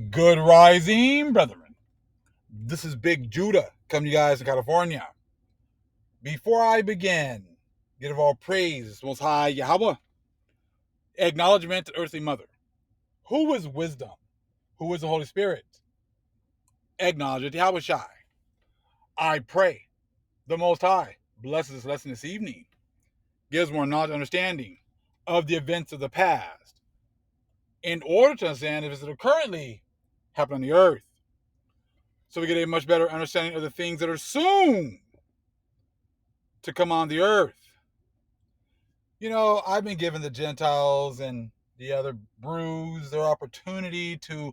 Good rising, brethren. This is Big Judah coming to you guys in California. Before I begin, give all praise, Most High Yahweh. Acknowledgement to Earthly Mother. Who is wisdom? Who is the Holy Spirit? Acknowledge Yahweh Shai. I pray the Most High blesses this lesson this evening, gives more knowledge and understanding of the events of the past, in order to understand the events that are currently happening on the earth, so we get a much better understanding of the things that are soon to come on the earth. I've been giving the Gentiles and the other brews their opportunity to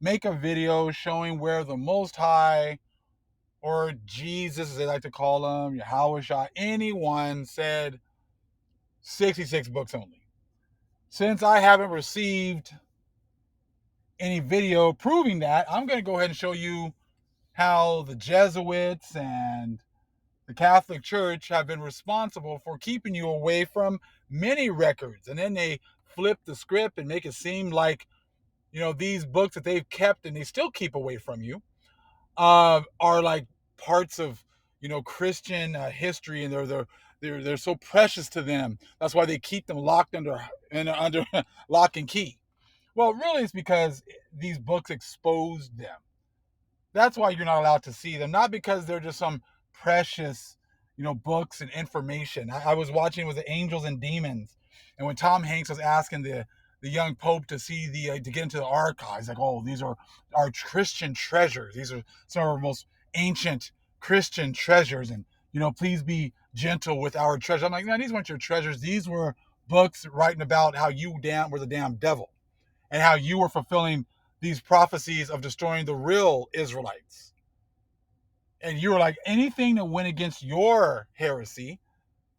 make a video showing where the Most High, or Jesus as they like to call him, Yahweh Shai, anyone said 66 books only. Since I haven't received any video proving that, I'm going to go ahead and show you how the Jesuits and the Catholic Church have been responsible for keeping you away from many records. And then they flip the script and make it seem like, these books that they've kept and they still keep away from you are like parts of, Christian history, and they're so precious to them. That's why they keep them locked under lock and key. Well, really, it's because these books exposed them. That's why you're not allowed to see them, not because they're just some precious, books and information. I was watching with the Angels and Demons, and when Tom Hanks was asking the young Pope to see to get into the archives, like, oh, these are our Christian treasures. These are some of our most ancient Christian treasures, and please be gentle with our treasure. I'm like, no, these weren't your treasures. These were books writing about how you were the damn devil, and how you were fulfilling these prophecies of destroying the real Israelites. And you were like, anything that went against your heresy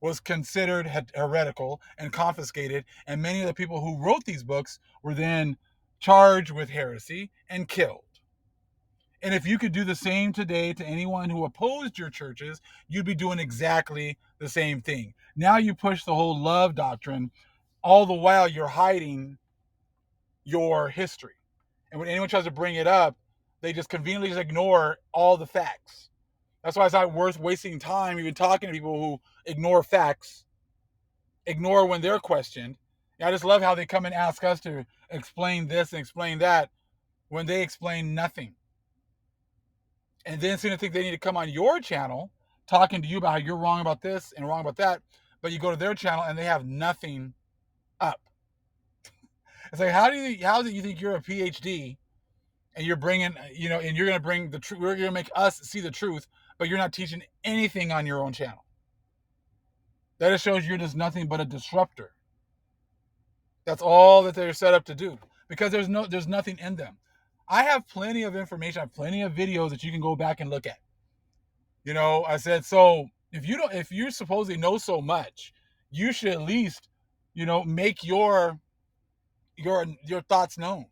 was considered heretical and confiscated. And many of the people who wrote these books were then charged with heresy and killed. And if you could do the same today to anyone who opposed your churches, you'd be doing exactly the same thing. Now you push the whole love doctrine, all the while you're hiding your history. And when anyone tries to bring it up, they just conveniently just ignore all the facts. That's why it's not worth wasting time even talking to people who ignore facts, ignore when they're questioned. And I just love how they come and ask us to explain this and explain that when they explain nothing. And then seem to think they need to come on your channel talking to you about how you're wrong about this and wrong about that, but you go to their channel and they have nothing up. It's like, how do you think you're a PhD and you're bringing, and you're going to bring the truth, we're going to make us see the truth, but you're not teaching anything on your own channel? That just shows you're just nothing but a disruptor. That's all that they're set up to do, because there's nothing in them. I have plenty of information. I have plenty of videos that you can go back and look at. I said, so if you supposedly know so much, you should at least, make your thoughts known.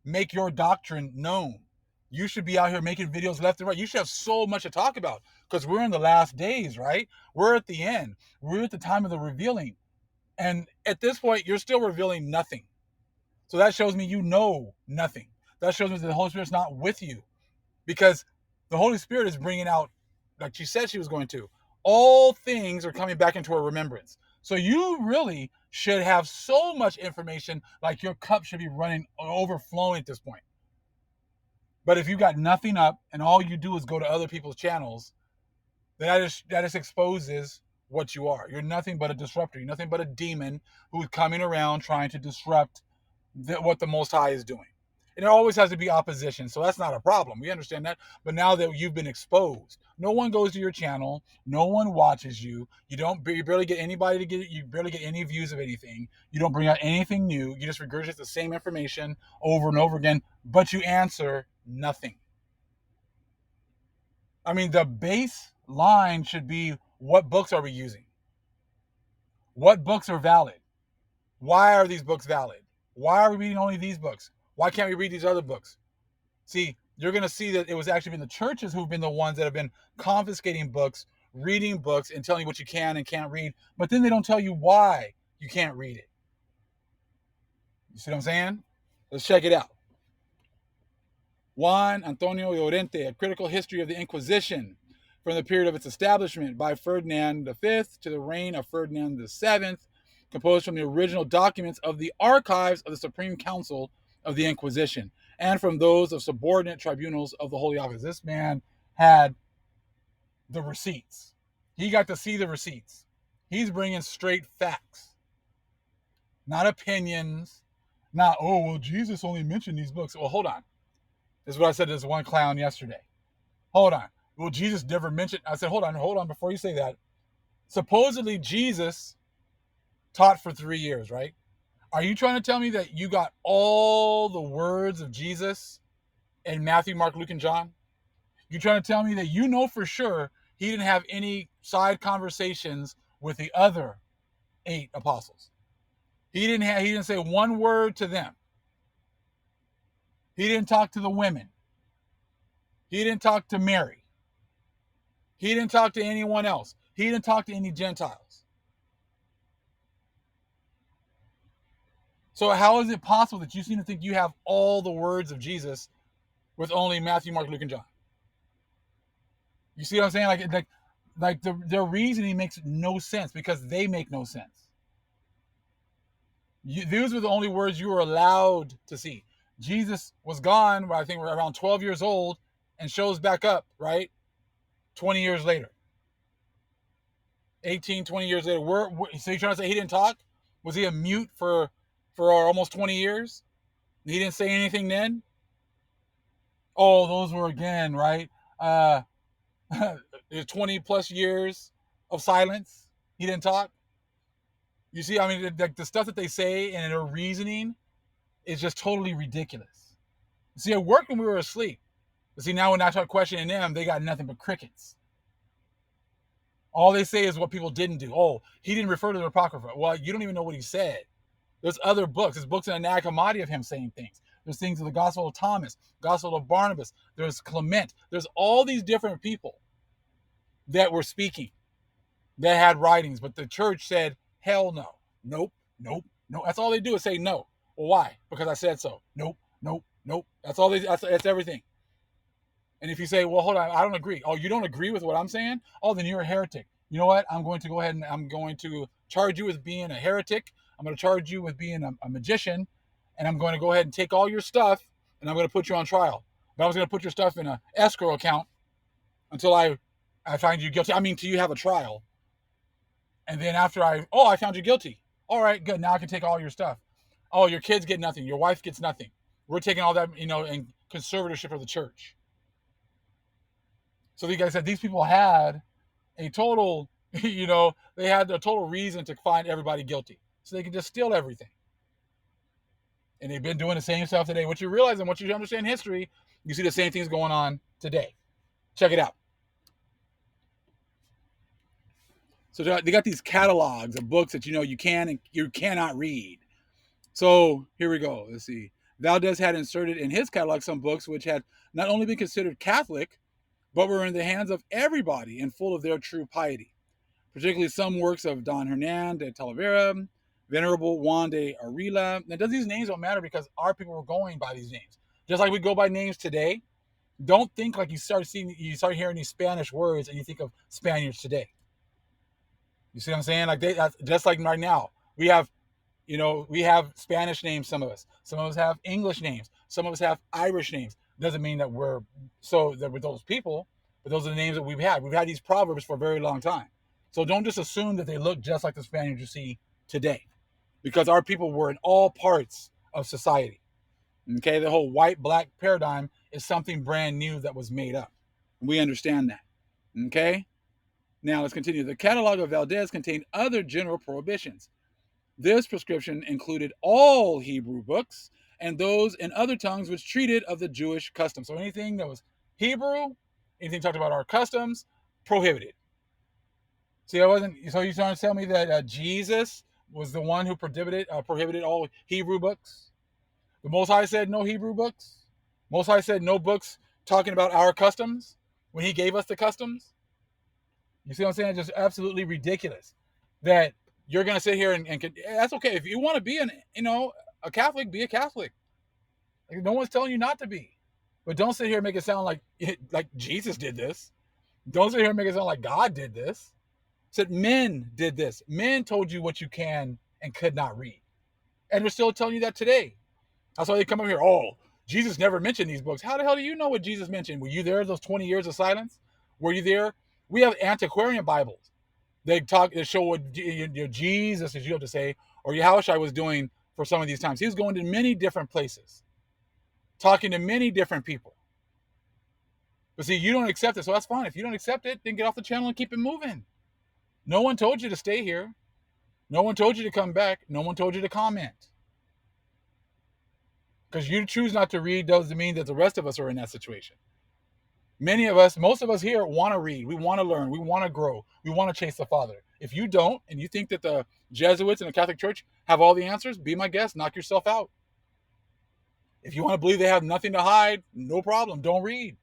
Make your doctrine known. You should be out here making videos left and right. You should have so much to talk about, because we're in the last days, right? We're at the end. We're at the time of the revealing. And at this point, you're still revealing nothing. So that shows me you know nothing. That shows me that the Holy Spirit's not with you, because the Holy Spirit is bringing out, like she said she was going to, all things are coming back into her remembrance. So you really should have so much information, like your cup should be running, overflowing at this point. But if you got nothing up and all you do is go to other people's channels, then that just exposes what you are. You're nothing but a disruptor. You're nothing but a demon who's coming around trying to disrupt what the Most High is doing. And it always has to be opposition, so that's not a problem. We understand that. But now that you've been exposed, no one goes to your channel, no one watches you. You barely get anybody to get it. You barely get any views of anything. You don't bring out anything new. You just regurgitate the same information over and over again, but you answer nothing. I mean, the baseline should be, what books are we using? What books are valid? Why are these books valid? Why are we reading only these books? Why can't we read these other books? See, you're going to see that it was actually been the churches who've been the ones that have been confiscating books, reading books, and telling you what you can and can't read. But then they don't tell you why you can't read it. You see what I'm saying? Let's check it out. Juan Antonio Llorente, A Critical History of the Inquisition, from the period of its establishment by Ferdinand V to the reign of Ferdinand VII, composed from the original documents of the archives of the Supreme Council of the Inquisition and from those of subordinate tribunals of the Holy Office. This man had the receipts. He got to see the receipts. He's bringing straight facts, not opinions, not, oh, well, Jesus only mentioned these books. Well, hold on. This is what I said to this one clown yesterday. Hold on. Well, Jesus never mentioned. I said, hold on, before you say that. Supposedly, Jesus taught for 3 years, right? Are you trying to tell me that you got all the words of Jesus in Matthew, Mark, Luke, and John? You trying to tell me that you know for sure he didn't have any side conversations with the other 8 apostles? He didn't say one word to them. He didn't talk to the women. He didn't talk to Mary. He didn't talk to anyone else. He didn't talk to any Gentiles. So how is it possible that you seem to think you have all the words of Jesus with only Matthew, Mark, Luke, and John? You see what I'm saying? Like their reasoning makes no sense because they make no sense. These were the only words you were allowed to see. Jesus was gone, I think we're around 12 years old, and shows back up, right? 20 years later. 18, 20 years later. So you're trying to say he didn't talk? Was he a mute for almost 20 years? He didn't say anything then? Oh, those were, again, right? 20 plus years of silence. He didn't talk. You see, I mean, the stuff that they say and their reasoning is just totally ridiculous. See, it worked when we were asleep. But see, now when I start questioning them, they got nothing but crickets. All they say is what people didn't do. Oh, he didn't refer to the Apocrypha. Well, you don't even know what he said. There's other books. There's books in the Nag Hammadi of him saying things. There's things in the Gospel of Thomas, Gospel of Barnabas. There's Clement. There's all these different people that were speaking, that had writings. But the church said, hell no. Nope, nope, no. That's all they do is say no. Well, why? Because I said so. Nope, nope, nope. That's all that's everything. And if you say, well, hold on, I don't agree. Oh, you don't agree with what I'm saying? Oh, then you're a heretic. You know what? I'm going to go ahead and I'm going to charge you with being a heretic. I'm going to charge you with being a magician. And I'm going to go ahead and take all your stuff and I'm going to put you on trial. But I was going to put your stuff in an escrow account until I find you guilty. I mean, till you have a trial. And then after I found you guilty. All right, good. Now I can take all your stuff. Oh, your kids get nothing. Your wife gets nothing. We're taking all that, in conservatorship of the church. So like I said, these people had a total, they had a total reason to find everybody guilty. So they can just steal everything. And they've been doing the same stuff today. What you realize and what you understand history, you see the same things going on today. Check it out. So they got these catalogs of books that you can and you cannot read. So here we go. Let's see. Valdez had inserted in his catalog some books which had not only been considered Catholic, but were in the hands of everybody and full of their true piety. Particularly some works of Don Hernan de Talavera, Venerable Juan de Arila. Now, these names don't matter because our people were going by these names. Just like we go by names today. Don't think like you start hearing these Spanish words and you think of Spaniards today. You see what I'm saying? Like just like right now, we have Spanish names. Some of us have English names. Some of us have Irish names. Doesn't mean that we're that with those people, but those are the names that we've had. We've had these proverbs for a very long time. So don't just assume that they look just like the Spaniards you see today, because our people were in all parts of society. Okay, the whole white-black paradigm is something brand new that was made up. We understand that. Okay, now let's continue. The catalog of Valdez contained other general prohibitions. This prescription included all Hebrew books and those in other tongues which treated of the Jewish customs. So anything that was Hebrew, anything talked about our customs, prohibited. See, so you're trying to tell me that Jesus was the one who prohibited all Hebrew books? The Most High said no Hebrew books? Most High said no books talking about our customs when he gave us the customs? You see what I'm saying? Just absolutely ridiculous that you're going to sit here and that's okay. If you want to be a Catholic, be a Catholic. Like, no one's telling you not to be. But don't sit here and make it sound like Jesus did this. Don't sit here and make it sound like God did this. Said men did this. Men told you what you can and could not read. And they're still telling you that today. That's why they come up here. Oh, Jesus never mentioned these books. How the hell do you know what Jesus mentioned? Were you there those 20 years of silence? Were you there? We have antiquarian Bibles. They show what Jesus, as you have to say, or Yahushua was doing for some of these times. He was going to many different places, talking to many different people. But see, you don't accept it, so that's fine. If you don't accept it, then get off the channel and keep it moving. No one told you to stay here. No one told you to come back. No one told you to comment. Because you choose not to read doesn't mean that the rest of us are in that situation. Many of us, most of us here want to read. We want to learn. We want to grow. We want to chase the Father. If you don't, and you think that the Jesuits and the Catholic Church have all the answers, be my guest. Knock yourself out. If you want to believe they have nothing to hide, no problem. Don't read.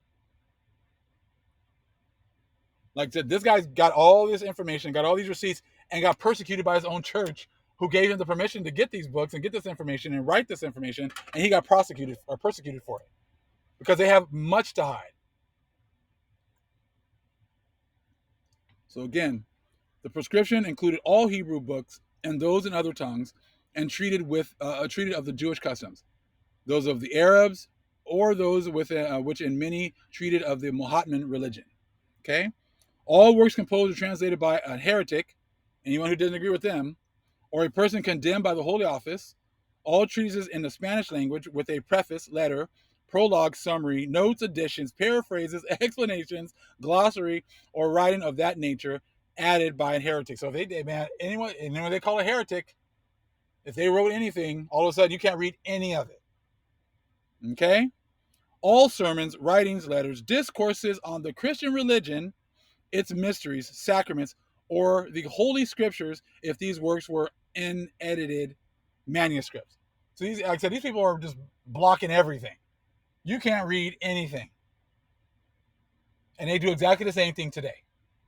Like I said, this guy's got all this information, got all these receipts, and got persecuted by his own church, who gave him the permission to get these books and get this information and write this information, and he got persecuted for it because they have much to hide. So again, the prescription included all Hebrew books and those in other tongues, and treated of the Jewish customs, those of the Arabs, or those with which in many treated of the Mohammedan religion. Okay, all works composed or translated by a heretic, anyone who doesn't agree with them, or a person condemned by the Holy Office, all treatises in the Spanish language with a preface, letter, prologue, summary, notes, additions, paraphrases, explanations, glossary, or writing of that nature added by a heretic. So if anyone they call a heretic, if they wrote anything, all of a sudden you can't read any of it. Okay? All sermons, writings, letters, discourses on the Christian religion, its mysteries, sacraments, or the Holy Scriptures, if these works were unedited manuscripts. So like I said, these people are just blocking everything. You can't read anything. And they do exactly the same thing today.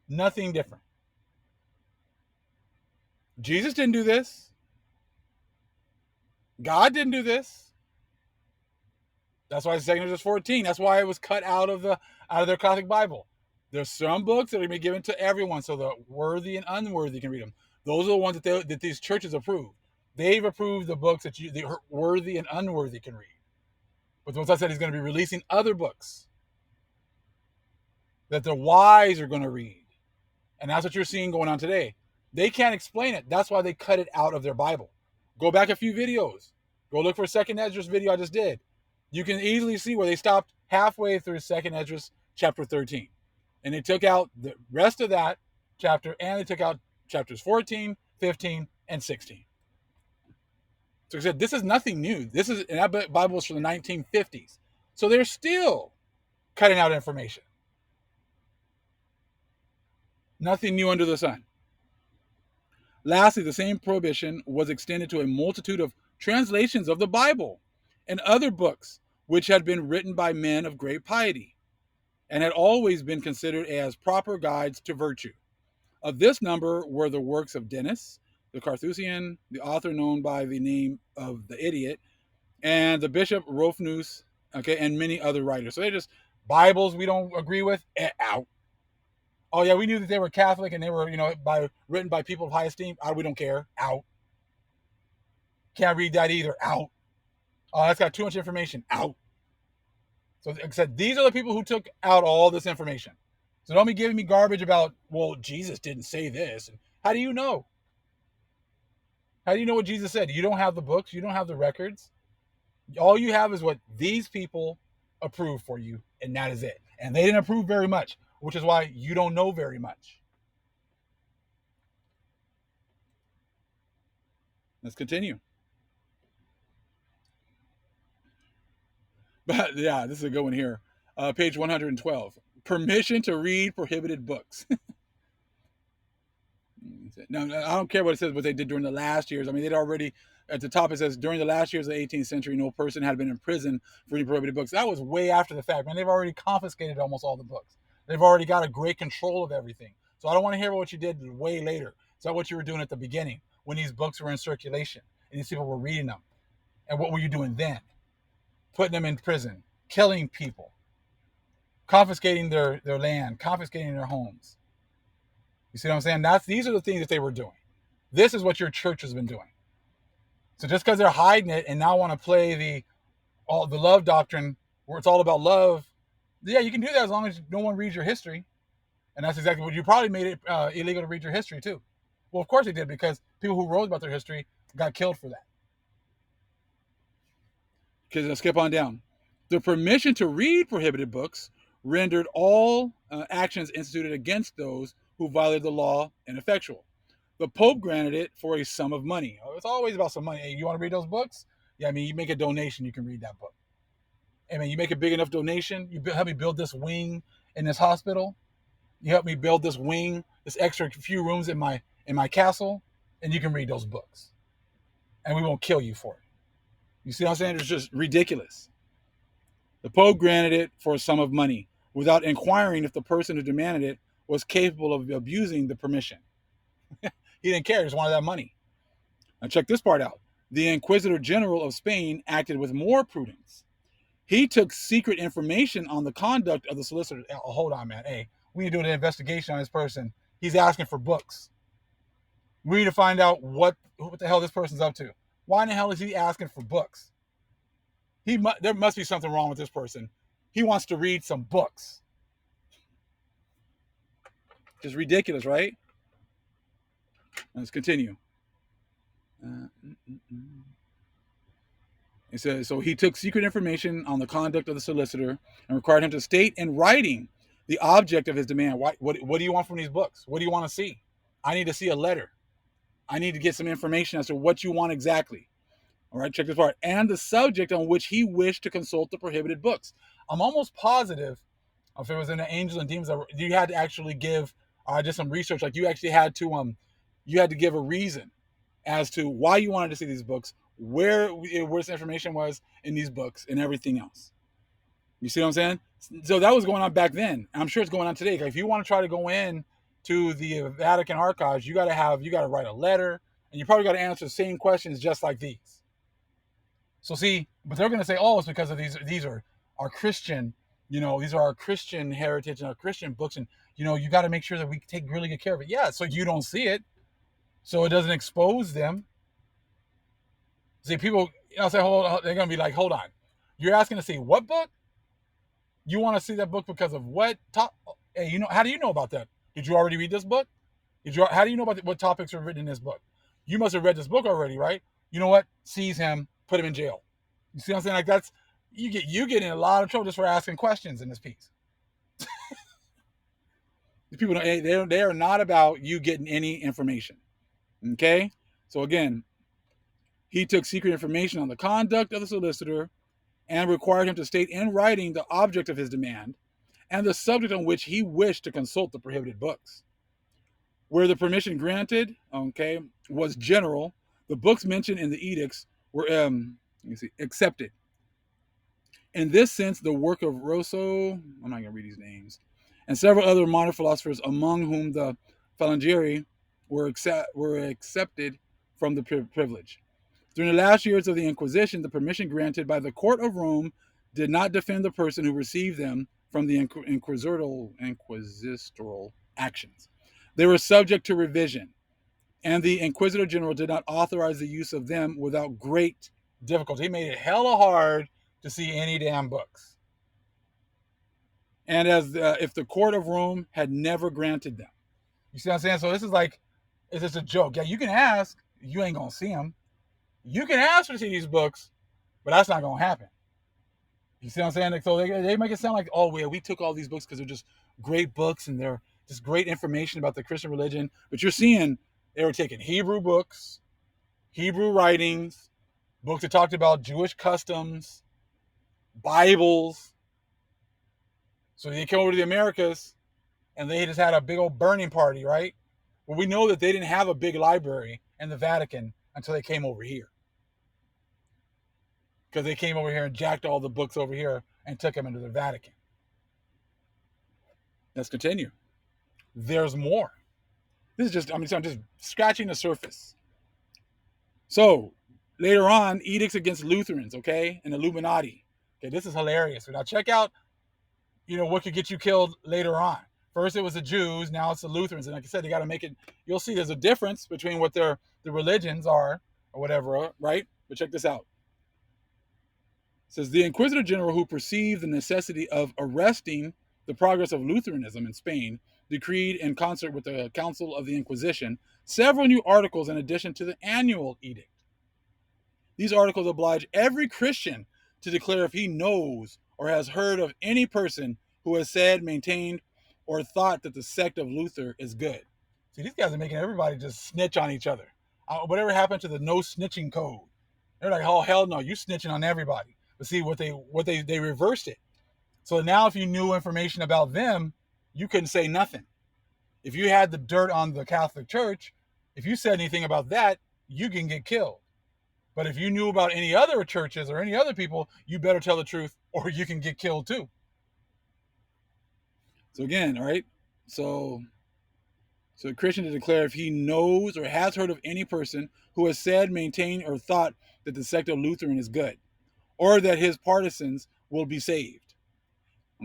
Nothing different. Jesus didn't do this. God didn't do this. That's why it's 2 Esdras 14. That's why it was cut out of their Catholic Bible. There's some books that are going to be given to everyone, so the worthy and unworthy can read them. Those are the ones that these churches approve. They've approved the books that the worthy and unworthy can read. But once I said, he's going to be releasing other books that the wise are going to read. And that's what you're seeing going on today. They can't explain it. That's why they cut it out of their Bible. Go back a few videos. Go look for a 2 Esdras video I just did. You can easily see where they stopped halfway through 2 Esdras chapter 13. And they took out the rest of that chapter, and they took out chapters 14, 15, and 16. So I said, this is nothing new. And that Bible is from the 1950s. So they're still cutting out information. Nothing new under the sun. Lastly, the same prohibition was extended to a multitude of translations of the Bible and other books which had been written by men of great piety and had always been considered as proper guides to virtue. Of this number were the works of Dennis, the Carthusian, the author known by the name of the Idiot, and the Bishop Rofnus, and many other writers. So they're just Bibles we don't agree with, out. Oh yeah, we knew that they were Catholic and they were, written by people of high esteem. We don't care, out. Can't read that either, out. Oh, that's got too much information, out. So like I said, these are the people who took out all this information. So don't be giving me garbage about, well, Jesus didn't say this. How do you know? How do you know what Jesus said? You don't have the books. You don't have the records. All you have is what these people approve for you, and that is it. And they didn't approve very much, which is why you don't know very much. Let's continue. But yeah, this is a good one here. Page 112. Permission to read prohibited books. Now, I don't care what it says, what they did during the last years. I mean, they'd already, at the top it says, during the last years of the 18th century, no person had been in prison for any prohibited books. That was way after the fact, man. They've already confiscated almost all the books. They've already got a great control of everything. So I don't want to hear what you did way later. It's not what you were doing at the beginning when these books were in circulation and these people were reading them. And what were you doing then? Putting them in prison, killing people, confiscating their land, confiscating their homes. You see what I'm saying? These are the things that they were doing. This is what your church has been doing. So just because they're hiding it and now want to play the love doctrine where it's all about love, yeah, you can do that as long as no one reads your history. And that's exactly what you probably made it illegal to read your history too. Well, of course they did, because people who wrote about their history got killed for that. Because let's skip on down. The permission to read prohibited books rendered all actions instituted against those who violated the law ineffectual. The Pope granted it for a sum of money. Oh, it's always about some money. Hey, you want to read those books? Yeah, I mean, you make a donation, you can read that book. I mean, you make a big enough donation, you help me build this wing in this hospital, you help me build this wing, this extra few rooms in my castle, and you can read those books. And we won't kill you for it. You see what I'm saying? It's just ridiculous. The Pope granted it for a sum of money without inquiring if the person who demanded it was capable of abusing the permission. He didn't care, he just wanted that money. Now check this part out. The Inquisitor General of Spain acted with more prudence. He took secret information on the conduct of the solicitor. Oh, hold on, man. Hey, we need to do an investigation on this person. He's asking for books. We need to find out what the hell this person's up to. Why in the hell is he asking for books? There must be something wrong with this person. He wants to read some books. Just ridiculous, right? Let's continue. It says, so he took secret information on the conduct of the solicitor and required him to state in writing the object of his demand. What do you want from these books? What do you want to see? I need to see a letter. I need to get some information as to what you want exactly. All right, check this part. And the subject on which he wished to consult the prohibited books. I'm almost positive if it was in the Angels and Demons, you had to actually give, I did some research, like you actually had to, you had to give a reason as to why you wanted to see these books, where this information was in these books and everything else. You see what I'm saying? So that was going on back then. I'm sure it's going on today. If you want to try to go in to the Vatican archives, you got to write a letter, and you probably got to answer the same questions just like these. So see, but they're going to say, oh, it's because of these are our Christian, these are our Christian heritage and our Christian books, and you got to make sure that we take really good care of it. Yeah, so you don't see it, so it doesn't expose them. See, people, say, they're going to be like, hold on, you're asking to see what book? You want to see that book because of what Hey, how do you know about that? Did you already read this book? How do you know about what topics are written in this book? You must have read this book already, right? You know what? Seize him, put him in jail. You see what I'm saying? Like that's you get in a lot of trouble just for asking questions in this piece. These people they are not about you getting any information. Okay? So again, he took secret information on the conduct of the solicitor and required him to state in writing the object of his demand and the subject on which he wished to consult the prohibited books. Where the permission granted, was general, the books mentioned in the edicts were accepted. In this sense, the work of Rousseau, I'm not going to read these names, and several other modern philosophers, among whom the Phalangieri were accepted from the privilege. During the last years of the Inquisition, the permission granted by the court of Rome did not defend the person who received them from the inquisitorial actions. They were subject to revision, and the Inquisitor General did not authorize the use of them without great difficulty. He made it hella hard to see any damn books. And as if the court of Rome had never granted them. You see what I'm saying? So this is like, it's just a joke. Yeah, you can ask, you ain't going to see them. You can ask to see these books, but that's not going to happen. You see what I'm saying? Like, so they make it sound like, oh, we took all these books because they're just great books and they're just great information about the Christian religion. But you're seeing they were taking Hebrew books, Hebrew writings, books that talked about Jewish customs, Bibles. So they came over to the Americas and they just had a big old burning party, right? Well, we know that they didn't have a big library in the Vatican until they came over here. Because they came over here and jacked all the books over here and took them into the Vatican. Let's continue. There's more. This is just, I'm just scratching the surface. So, later on, edicts against Lutherans, and Illuminati. Okay, this is hilarious. Now check out, what could get you killed later on. First it was the Jews, now it's the Lutherans, and like I said, they got to make it. You'll see there's a difference between what the religions are or whatever, right? But check this out. It says the Inquisitor General, who perceived the necessity of arresting the progress of Lutheranism in Spain, decreed in concert with the Council of the Inquisition several new articles in addition to the annual edict. These articles oblige every Christian to declare if he knows or has heard of any person who has said, maintained, or thought that the sect of Luther is good. See, these guys are making everybody just snitch on each other. Whatever happened to the no snitching code? They're like, oh hell no, you snitching on everybody. But see, what they reversed it. So now if you knew information about them, you couldn't say nothing. If you had the dirt on the Catholic Church, if you said anything about that, you can get killed. But if you knew about any other churches or any other people, you better tell the truth or you can get killed too. So again, all right? So a Christian to declare if he knows or has heard of any person who has said, maintained, or thought that the sect of Lutheran is good, or that his partisans will be saved,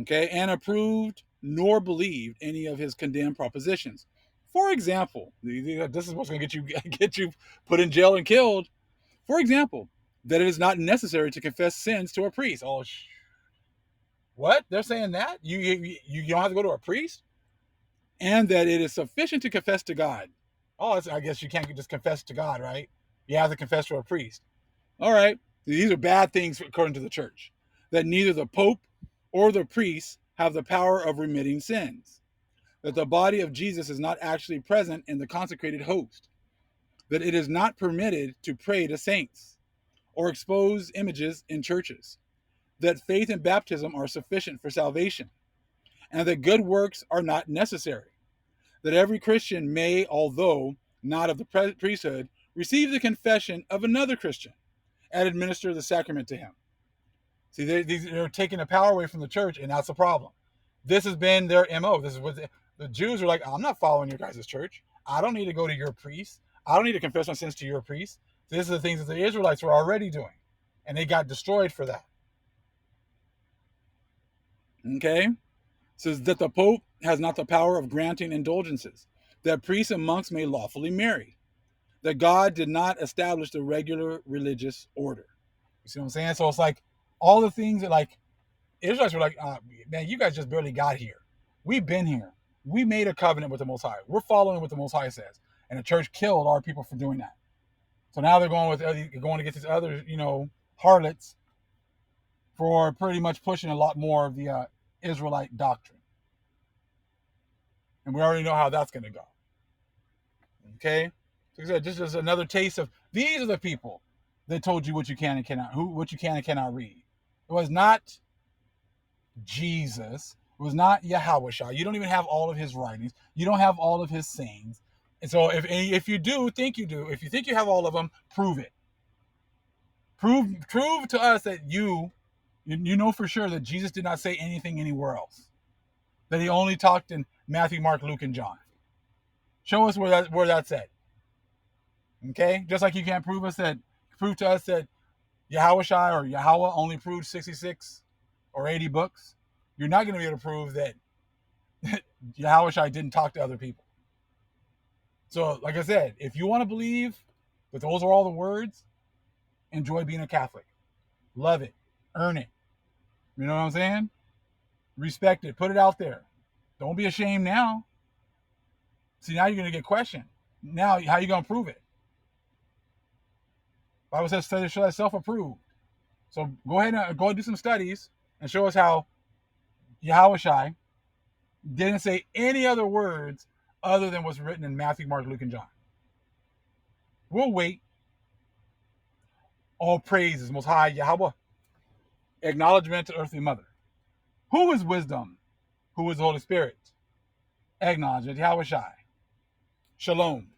okay, and approved nor believed any of his condemned propositions. For example, this is what's going to get you put in jail and killed. For example, that it is not necessary to confess sins to a priest. Oh, what? They're saying that? You don't have to go to a priest? And that it is sufficient to confess to God. Oh, I guess you can't just confess to God, right? You have to confess to a priest. All right. These are bad things according to the church. That neither the Pope or the priests have the power of remitting sins. That the body of Jesus is not actually present in the consecrated host. That it is not permitted to pray to saints or expose images in churches. That faith and baptism are sufficient for salvation. And that good works are not necessary. That every Christian may, although not of the priesthood, receive the confession of another Christian and administer the sacrament to him. See, they're taking the power away from the church, and that's the problem. This has been their MO. This is what the Jews are like, I'm not following your guys' church. I don't need to go to your priest. I don't need to confess my sins to your priest. These are the things that the Israelites were already doing, and they got destroyed for that. Okay? It says that the Pope has not the power of granting indulgences, that priests and monks may lawfully marry, that God did not establish the regular religious order. You see what I'm saying? So it's like all the things that like Israelites were like, man, you guys just barely got here. We've been here. We made a covenant with the Most High. We're following what the Most High says. And the church killed our people for doing that. So now they're going to get these other, harlots for pretty much pushing a lot more of the Israelite doctrine. And we already know how that's going to go. Okay? So like I said, this is another taste of these are the people that told you what you can and cannot read. It was not Jesus. It was not Yahushua. You don't even have all of his writings. You don't have all of his sayings. And so if you do think you do, if you think you have all of them, prove it. Prove to us that you know for sure that Jesus did not say anything anywhere else. That he only talked in Matthew, Mark, Luke, and John. Show us where that's at. Okay? Just like you can't prove to us that Yahushua or Yahweh only proved 66 or 80 books. You're not going to be able to prove that Yahushua didn't talk to other people. So, like I said, if you want to believe that those are all the words, enjoy being a Catholic. Love it. Earn it. You know what I'm saying? Respect it. Put it out there. Don't be ashamed now. See, now you're going to get questioned. Now, how are you going to prove it? Bible says, study show thyself approved. So go ahead and do some studies and show us how Yahushua didn't say any other words other than what's written in Matthew, Mark, Luke, and John. We'll wait. All praise is Most High Yahweh. Acknowledgement to earthly mother. Who is wisdom? Who is the Holy Spirit? Acknowledgement to Yahushua. Shalom.